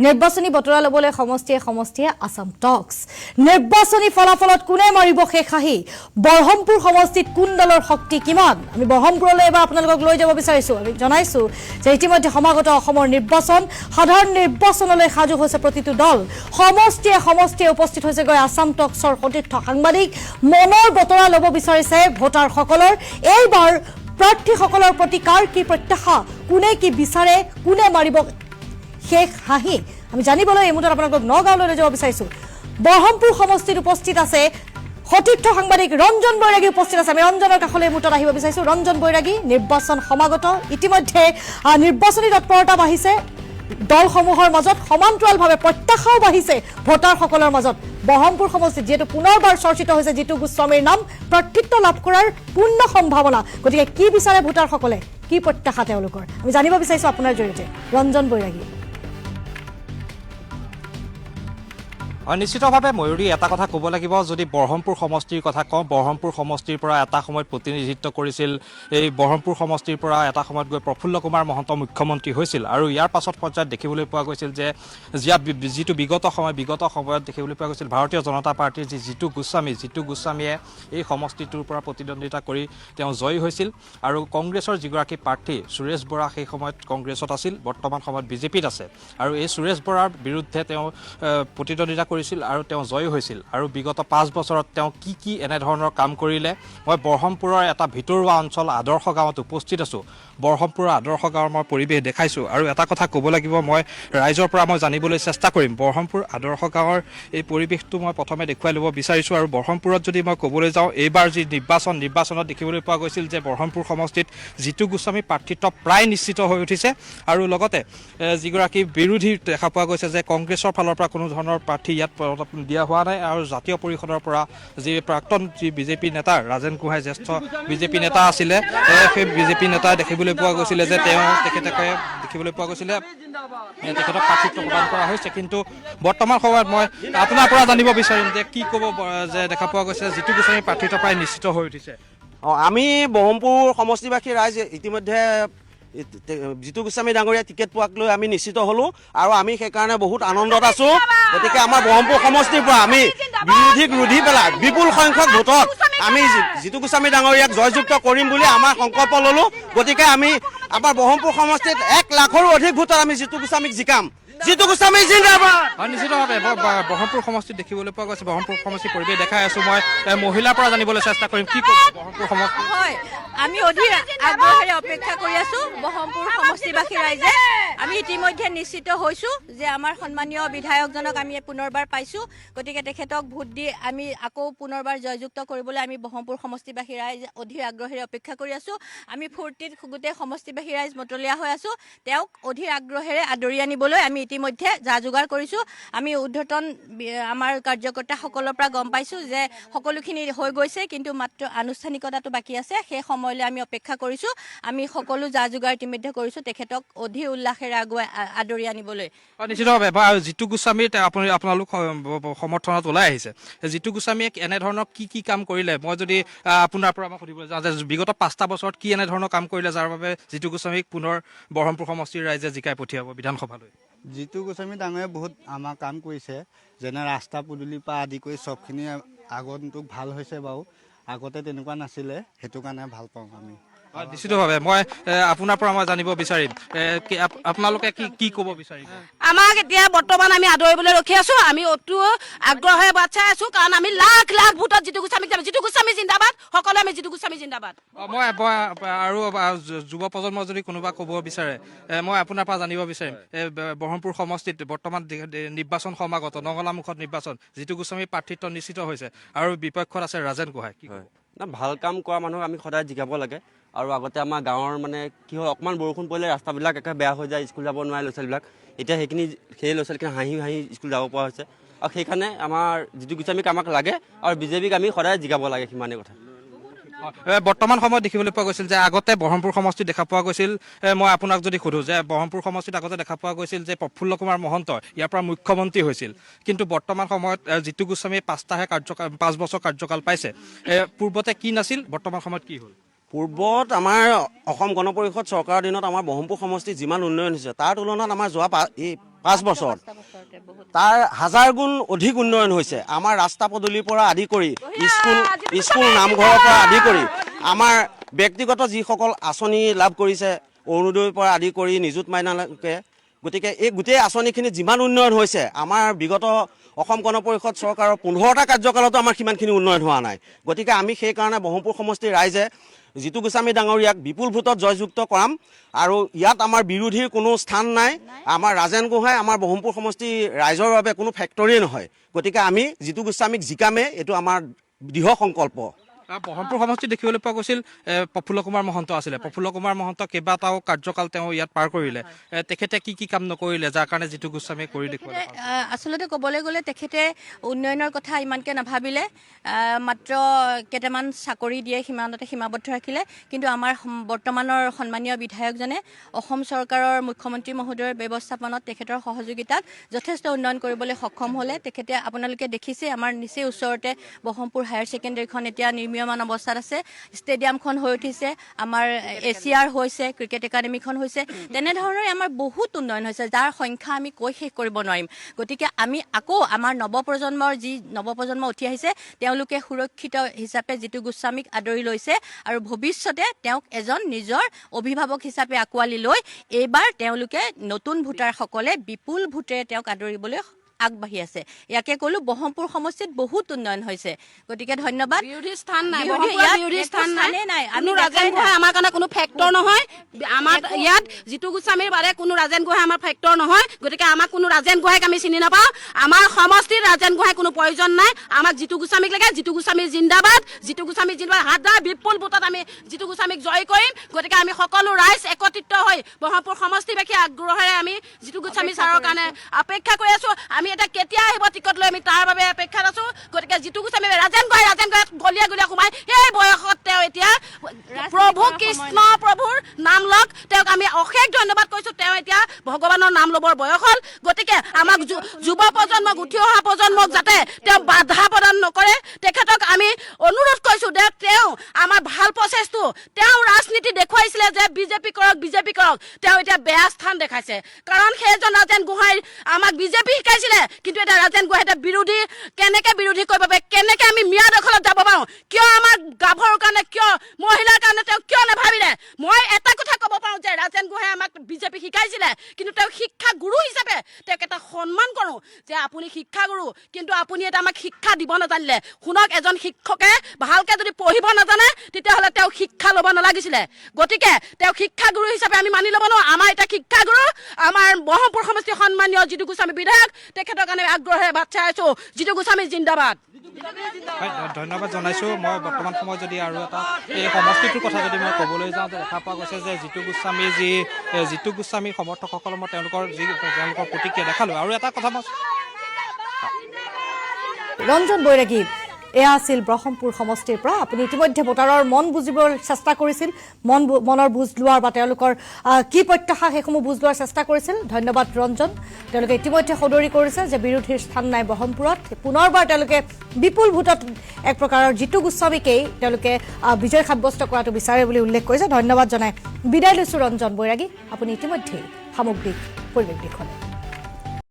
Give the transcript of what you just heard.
নিৰ্বাচনী বতৰা ল'বলৈ সমষ্টিয়ে আসাম টক্স নিৰ্বাচনী ফলাফলত কোনে মাৰিব শেষ হাঁহি বৰহমপুৰ সমষ্টিত কোন দলৰ শক্তি কিমান আমি বৰহমপুৰলৈ এবাৰ আপোনালোকক লৈ যাব বিচাৰিছো আমি জনাইছো যে ইতিমধ্যে সমাগত অসমৰ নিৰ্বাচন সাধাৰণ নিৰ্বাচনলৈ সাজু হৈছে প্ৰতিটো দল সমষ্টিয়ে উপস্থিত হৈছে গৈ আসাম টক্সৰ সতীৰ্থ সাংবাদিক মনৰ বতৰা ল'ব বিচাৰিছে ভোটাৰসকলৰ এইবাৰ প্ৰাৰ্থীসকলৰ প্ৰতি কাৰ কি প্ৰত্যাশা কোনে কি বিচাৰে কোনে মাৰিব শেষ হাঁহি আমি জানিবলৈ এই মুহূৰ্তত আপোনালোকক নগাঁৱলৈ লৈ যাব বিচাৰিছো বৰহমপুৰ সমষ্টিত উপস্থিত আছে সতীৰ্থ সাংবাদিক ৰঞ্জন বৈৰাগী উপস্থিত আছে আমি ৰঞ্জনৰ কাষলৈ মুহূৰ্তত আহিব বিচাৰিছো ৰঞ্জন বৈৰাগী নিৰ্বাচন সমাগত ইতিমধ্যে নিৰ্বাচনী তৎপৰতা বাঢ়িছে দলসমূহৰ মাজত সমান্তৰালভাৱে প্ৰত্যাশাও বাঢ়িছে ভোটাৰসকলৰ মাজত বৰহমপুৰ সমষ্টিত যেহেতু পুনৰবাৰ চৰ্চিত হৈছে জিতু গোস্বামীৰ নাম প্ৰাৰ্থিত্ব লাভ কৰাৰ পূৰ্ণ সম্ভাৱনা গতিকে কি বিচাৰে ভোটাৰসকলে কি প্ৰত্যাশা তেওঁলোকৰ আমি জানিব বিচাৰিছো আপোনাৰ জৰিয়তে ৰঞ্জন বৈৰাগী নিশ্চিতভাৱে ময়ূৰী এটা কথা ক'ব লাগিব যদি বৰহমপুৰ সমষ্টিৰ কথা কওঁ বৰহমপুৰ সমষ্টিৰ পৰা এটা সময়ত প্ৰতিনিধিত্ব কৰিছিল এই বৰহমপুৰ সমষ্টিৰ পৰা এটা সময়ত গৈ প্ৰফুল্ল কুমাৰ মহন্ত মুখ্যমন্ত্ৰী হৈছিল আৰু ইয়াৰ পাছত পৰ্যায়ত দেখিবলৈ পোৱা গৈছিল যে যিটো বিগত সময়ত দেখিবলৈ পোৱা গৈছিল ভাৰতীয় জনতা পাৰ্টীৰ যি জিতু গোস্বামীয়ে এই সমষ্টিটোৰ পৰা প্ৰতিদ্বন্দ্বিতা কৰি তেওঁ জয়ী হৈছিল আৰু কংগ্ৰেছৰ যিগৰাকী প্ৰাৰ্থী সুৰেশ বৰা সেই সময়ত কংগ্ৰেছত আছিল বৰ্তমান সময়ত বিজেপিত আছে আৰু এই সুৰেশ বৰাৰ বিৰুদ্ধে তেওঁ প্ৰতিদ্বন্দ্বিতা কৰিছিল আৰু তেওঁ জয়ী হৈছিল আৰু বিগত 5 বছৰত তেওঁ কি এনেধৰণৰ কাম কৰিলে মই বৰহমপুৰৰ এটা ভিতৰুৱা অঞ্চল আদৰ্শ গাঁৱত উপস্থিত আছো বৰহমপুৰৰ আদৰ্শ গাঁৱৰ মই পৰিৱেশ দেখাইছো আৰু এটা কথা ক'ব লাগিব মই ৰাইজৰ পৰা মই জানিবলৈ চেষ্টা কৰিম বৰহমপুৰ আদৰ্শ গাঁৱৰ এই পৰিৱেশটো মই প্ৰথমে দেখুৱাই ল'ব বিচাৰিছো আৰু বৰহমপুৰত যদি মই ক'বলৈ যাওঁ এইবাৰ যি নিৰ্বাচনত দেখিবলৈ পোৱা গৈছিল যে বৰহমপুৰ সমষ্টিত জিতু গোস্বামী প্ৰাৰ্থিত্ব প্ৰায় নিশ্চিত হৈ উঠিছে আৰু লগতে যিগৰাকী বিৰোধী দেখা পোৱা গৈছে যে কংগ্ৰেছৰ ফালৰ পৰা কোনো ধৰণৰ প্ৰাৰ্থী ইয়াত দিয়া হোৱা নাই আৰু জাতীয় পৰিষদৰ পৰা যি প্ৰাক্তন বিজেপি নেতা ৰাজেন গোহাঁই জ্যেষ্ঠ বিজেপি নেতা আছিলে সেই বিজেপি নেতাই দেখিবলৈ পোৱা গৈছিলে যে তেখেতক প্ৰাৰ্থিত্ব প্ৰদান কৰা হৈছে কিন্তু বৰ্তমান সময়ত মই আপোনাৰ পৰা জানিব বিচাৰিম যে কি ক'ব যে দেখা পোৱা গৈছে জিতু গোস্বামী প্ৰাৰ্থিত্ব প্ৰায় নিশ্চিত হৈ উঠিছে আমি বৰহমপুৰ সমষ্টিবাসী ৰাইজ ইতিমধ্যে জিতু গোস্বামী ডাঙৰীয়া টিকেট পোৱাক লৈ আমি নিশ্চিত হ'লোঁ আৰু আমি সেইকাৰণে বহুত আনন্দত আছোঁ গতিকে আমাৰ বৰহমপুৰ সমষ্টিৰ পৰা আমি বিৰোধীক ৰুধি পেলাই বিপুল সংখ্যক ভোটত আমি জিতু গোস্বামী ডাঙৰীয়াক জয়যুক্ত কৰিম বুলি আমাৰ সংকল্প ল'লোঁ গতিকে আমি আমাৰ বৰহমপুৰ সমষ্টিত 1 লাখৰো অধিক ভোটত আমি জিতু গোস্বামীক জিকাম জিতু গোস্বামী জিন্দাবাদ নিশ্চিতভাৱে বৰহমপুৰ সমষ্টিত দেখিবলৈ পোৱা গৈছে বৰহমপুৰ সমষ্টিৰ পৰিৱেশ দেখাই আছো মই মহিলাৰ পৰা জানিবলৈ চেষ্টা কৰিম কি বৰহমপুৰ সমষ্টি হয় আমি অধীৰ আগ্ৰহেৰে অপেক্ষা কৰি আছো বৰহমপুৰ সমষ্টিবাসী ৰাইজে আমি ইতিমধ্যে নিশ্চিত হৈছো যে আমাৰ সন্মানীয় বিধায়কজনক আমি পুনৰবাৰ পাইছো গতিকে তেখেতক ভোট দি আমি আকৌ পুনৰবাৰ জয়যুক্ত কৰিবলৈ আমি বৰহমপুৰ সমষ্টিবাসী ৰাইজ অধীৰ আগ্ৰহেৰে অপেক্ষা কৰি আছো আমি ফূৰ্তিত গোটেই সমষ্টিবাসী ৰাইজ মতলীয়া হৈ আছো তেওঁক অধীৰ আগ্ৰহেৰে আদৰি আনিবলৈ আমি ইতিমধ্যে যা যোগাৰ কৰিছো আমি উদ্ধৰ্তন আমাৰ কাৰ্যকৰ্তাসকলৰ পৰা গম পাইছো যে সকলোখিনি হৈ গৈছে কিন্তু মাত্ৰ আনুষ্ঠানিকতাটো বাকী আছে সেই সময়লৈ আমি অপেক্ষা কৰিছো আমি সকলো যা যোগাৰ ইতিমধ্যে কৰিছো তেখেতক অধীৰ উল্লাসেৰে আগুৱাই আদৰি আনিবলৈ নিশ্চিতভাৱে জিতু গোস্বামী আপোনালোক সমৰ্থনত ওলাই আহিছে জিতু গোস্বামীয়ে এনেধৰণৰ কি কাম কৰিলে মই যদি আপোনাৰ পৰা মই সুধিবলৈ যাওঁ যে বিগত 5টা বছৰত কি এনেধৰণৰ কাম কৰিলে যাৰ বাবে জিতু গোস্বামীক পুনৰ বৰহমপুৰ সমষ্টিৰ ৰাইজে জিকাই পঠিয়াব বিধানসভালৈ জিতু গোস্বামী ডাঙৰীয়াই বহুত আমাৰ কাম কৰিছে যেনে ৰাস্তা পদূলিৰ পৰা আদি কৰি চবখিনি আগন্তুক ভাল হৈছে বাৰু আগতে তেনেকুৱা নাছিলে সেইটো কাৰণে ভাল পাওঁ আমি নিশ্চিতভাৱে মই আপোনাৰ পৰা মই জানিব বিচাৰিম আপোনালোকে কি ক'ব বিচাৰিব আমাক এতিয়া বৰ্তমান আমি আদৰিবলৈ ৰখি আছো আমি অতি আগ্ৰহেৰে বাট চাই আছো কাৰণ আমি লাখ ভোটত জিতু গোস্বামী জিন্দাবাদ সকলোৱে আমি জিতু গোস্বামী জিন্দাবাদ মই আৰু যুৱ প্ৰজন্ম যদি কোনোবা ক'ব বিচাৰে মই আপোনাৰ পৰা জানিব বিচাৰিম বৰহমপুৰ সমষ্টিত বৰ্তমান নিৰ্বাচন সমাগত নঙলামুখত নিৰ্বাচন জিতু গোস্বামী প্ৰাৰ্থিত্ব নিশ্চিত হৈছে আৰু বিপক্ষত আছে ৰাজেন গোহাঁই কি ভাল কাম কৰা মানুহক আমি সদায় জিকাব লাগে আৰু আগতে আমাৰ গাঁৱৰ মানে কি হয় অকণমান বৰষুণ পৰিলে ৰাস্তাবিলাক একে বেয়া হৈ যায় স্কুল যাব নোৱাৰে ল'ৰা ছোৱালীবিলাক এতিয়া সেই ল'ৰা ছোৱালীখিনি হাঁহি স্কুল যাব পৰা হৈছে আৰু সেইকাৰণে আমাৰ জিতু গোস্বামীক আমাক লাগে আৰু বিজেপিক আমি সদায় জিকাব লাগে সিমানেই কথা বৰ্তমান সময়ত দেখিবলৈ পোৱা গৈছিল যে আগতে বৰহমপুৰ সমষ্টিত দেখা পোৱা গৈছিল মই আপোনাক যদি সোধোঁ যে বৰহমপুৰ সমষ্টিত আগতে দেখা পোৱা গৈছিল যে প্ৰফুল্ল কুমাৰ মহন্ত ইয়াৰ পৰা মুখ্যমন্ত্ৰী হৈছিল কিন্তু বৰ্তমান সময়ত জিতু গোস্বামীয়ে 5 বছৰ কাৰ্যকাল পাইছে পূৰ্বতে কি নাছিল বৰ্তমান সময়ত কি হ'ল পূৰ্বত আমাৰ অসম গণ পৰিষদ চৰকাৰৰ দিনত আমাৰ বৰহমপুৰ সমষ্টিত যিমান উন্নয়ন হৈছে তাৰ তুলনাত আমাৰ যোৱা 5 বছৰ তাৰ হাজাৰ গুণ অধিক উন্নয়ন হৈছে আমাৰ ৰাস্তা পদূলিৰ পৰা আদি কৰি স্কুল নামঘৰৰ পৰা আদি কৰি আমাৰ ব্যক্তিগত যিসকল আঁচনি লাভ কৰিছে অৰুণোদয়ৰ পৰা আদি কৰি নিযুত মাইনালৈকে গতিকে এই গোটেই আঁচনিখিনি যিমান উন্নয়ন হৈছে আমাৰ বিগত অসম গণ পৰিষদ চৰকাৰৰ 15টা কাৰ্যকালতো আমাৰ সিমানখিনি উন্নয়ন হোৱা নাই গতিকে আমি সেইকাৰণে ব্ৰহ্মপুৰ সমষ্টিৰ ৰাইজে জিতু গোস্বামী ডাঙৰীয়াক বিপুল ভোটত জয়যুক্ত কৰাম আৰু ইয়াত আমাৰ বিৰোধীৰ কোনো স্থান নাই আমাৰ ৰাজেন গোহাঁই আমাৰ ব্ৰহ্মপুৰ সমষ্টি ৰাইজৰ বাবে কোনো ফেক্টৰীয়ে নহয় গতিকে আমি জিতু গোস্বামীক জিকামে এইটো আমাৰ দৃঢ় সংকল্প ব্ৰহ্মপুৰ সমষ্টিত দেখিবলৈ পোৱা গৈছিল প্ৰফুল্ল কুমাৰ মহন্ত আছিলে প্ৰফুল্ল কুমাৰ মহন্ত কেইবাটাও কাৰ্যকাল তেওঁ ইয়াত পাৰ কৰিলে তেখেতে কি কাম নকৰিলে যাৰ কাৰণে জিতু গোস্বামীয়ে কৰি দেখুৱালে আচলতে ক'বলৈ গ'লে তেখেতে উন্নয়নৰ কথা ইমানকৈ নাভাবিলে মাত্ৰ কেইটামান চাকৰি দিয়ে সিমানতে সীমাবদ্ধ ৰাখিলে কিন্তু আমাৰ বৰ্তমানৰ সন্মানীয় বিধায়কজনে অসম চৰকাৰৰ মুখ্যমন্ত্ৰী মহোদয়ৰ ব্যৱস্থাপনাত তেখেতৰ সহযোগিতাত যথেষ্ট উন্নয়ন কৰিবলৈ সক্ষম হ'লে তেখেতে আপোনালোকে দেখিছে আমাৰ নিচেই ওচৰতে ব্ৰহ্মপুৰ হায়াৰ ছেকেণ্ডেৰীখন এতিয়া নিৰ্মীয়মান অৱস্থাত আছে ষ্টেডিয়ামখন হৈ উঠিছে আমাৰ এছিয়াৰ হৈছে ক্ৰিকেট একাডেমীখন হৈছে তেনেধৰণে আমাৰ বহুত উন্নয়ন হৈছে যাৰ সংখ্যা আমি কৈ শেষ কৰিব নোৱাৰিম গতিকে আমি আকৌ আমাৰ নৱপ্ৰজন্ম উঠি আহিছে তেওঁলোকে সুৰক্ষিত হিচাপে জিতু গোস্বামীক আদৰি লৈছে আৰু ভৱিষ্যতে তেওঁক এজন নিজৰ অভিভাৱক হিচাপে আঁকোৱালি লৈ এইবাৰ তেওঁলোকে নতুন ভোটাৰসকলে বিপুল ভোটেৰে তেওঁক আদৰিবলৈ আগবাঢ়ি আছে ইয়াকে ক'লো ব্ৰহ্মপুৰ সমষ্টিত বহুত উন্নয়ন হৈছে গতিকে ধন্যবাদ বিৰোধী স্থান নাই বিৰোধী স্থান নাই আমি ৰাজেন গোহাঁই আমাৰ কাৰণে কোনো ফেক্টৰ নহয় আমাৰ ইয়াত জিতু গোস্বামীৰ বাৰে কোনো ৰাজেন গোহাঁই আমাৰ ফেক্টৰ নহয় গতিকে আমাক কোনো ৰাজেন গোহাঁইক আমি চিনি নাপাওঁ আমাৰ সমষ্টিত ৰাজেন গোহাঁই কোনো প্ৰয়োজন নাই আমাক জিতু গোস্বামীক লাগে জিতু গোস্বামী জিন্দাবাদ জিতু গোস্বামী জিন্দাবাদ হাজাৰ বিপুল ভোটত আমি জিতু গোস্বামীক জয় কৰিম গতিকে আমি সকলো ৰাইজ একত্ৰিত হৈ ব্ৰহ্মপুৰ সমষ্টিবাসী আগ্ৰহেৰে আমি জিতু গোস্বামী ছাৰৰ কাৰণে অপেক্ষা কৰি আছো আমি এটা কেতিয়া আহিব টিকট লৈ আমি তাৰ বাবে অপেক্ষাত আছো গতিকে জিতু গোস্বামী ৰাজেন গোহাঁই গলিয়া সোমাই এই বয়সত তেওঁ এতিয়া প্ৰভু কৃষ্ণ প্ৰভুৰ নাম লওক তেওঁক আমি অশেষ ধন্যবাদ কৈছো তেওঁ এতিয়া ভগৱানৰ নাম ল'বৰ বয়স হ'ল গতিকে আমাক যুৱ প্ৰজন্মক উঠি অহা প্ৰজন্মক যাতে তেওঁ বাধা প্ৰদান নকৰে তেখেতক আমি অনুৰোধ কৰিছো যে তেওঁ আমাৰ ভাল প্ৰচেছটো তেওঁ ৰাজনীতি দেখুৱাইছিলে যে বিজেপি কৰক তেওঁ এতিয়া বেয়া স্থান দেখাইছে কাৰণ সেইজন ৰাজেন গোহাঁই আমাক বিজেপি শিকাইছিলে কিন্তু এটা ৰাজেন গোহাঁই এটা বিৰোধী কেনেকে বিৰোধী কৰিব পাৰে কেনেকে আমি মিয়া দখলত যাব পাৰোঁ কিয় আমাৰ গাভৰুৰ কাৰণে কিয় মহিলাৰ কাৰণে তেওঁ কিয় নাভাবিলে মই এটা কথা ক'ব পাৰোঁ যে ৰাজেন গোহাঁই আমাক বিজেপি শিকাইছিলে কিন্তু তেওঁ শিক্ষা গুৰু হিচাপে তেওঁক এটা সন্মান কৰোঁ যে আপুনি শিক্ষা গুৰু কিন্তু আপুনি এটা আমাক শিক্ষা দিব নাজানিলে শুনক এজন শিক্ষকে ভালকে যদি পঢ়িব নাজানে তেতিয়াহ'লে তেওঁ শিক্ষা ল'ব নালাগিছিলে গতিকে তেওঁ শিক্ষা গুৰু হিচাপে আমি মানি ল'ব নোৱাৰোঁ আমাৰ এটা শিক্ষা গুৰু আমাৰ ব্ৰহ্মপুৰ সমষ্টিৰ সন্মানীয় জিতু গোস্বামী বিধায়ক তেখেতৰ কাৰণে আগ্ৰহেৰে বাট চাই আছো জিতু গোস্বামী জিন্দাবাদ ধন্যবাদ জনাইছোঁ মই বৰ্তমান সময়ত যদি আৰু এটা এই সমষ্টিটোৰ কথা যদি মই ক'বলৈ যাওঁ দেখা পোৱা গৈছে যে জিতু গোস্বামী সমৰ্থকসকলৰ মই তেওঁলোকৰ প্ৰতিক্ৰিয়া দেখালোঁ আৰু এটা কথা মই ৰঞ্জন বৈৰাগী এয়া আছিল ব্ৰহ্মপুৰ সমষ্টিৰ পৰা আপুনি ইতিমধ্যে ভোটাৰৰ মন বুজিবৰ চেষ্টা কৰিছিল মনৰ বুজ লোৱাৰ বা তেওঁলোকৰ কি প্ৰত্যাশা সেইসমূহ বুজ লোৱাৰ চেষ্টা কৰিছিল ধন্যবাদ ৰঞ্জন তেওঁলোকে ইতিমধ্যে সদৰি কৰিছে যে বিৰোধীৰ স্থান নাই ব্ৰহ্মপুৰত পুনৰবাৰ তেওঁলোকে বিপুল ভোটত এক প্ৰকাৰৰ জিতু গোস্বামীকেই তেওঁলোকে বিজয় সাব্যস্ত কৰাটো বিচাৰে বুলি উল্লেখ কৰিছে ধন্যবাদ জনাই বিদায় লৈছোঁ ৰঞ্জন বৈৰাগী আপুনি ইতিমধ্যে সামগ্ৰিক পৰিৱেশ দেখুৱালে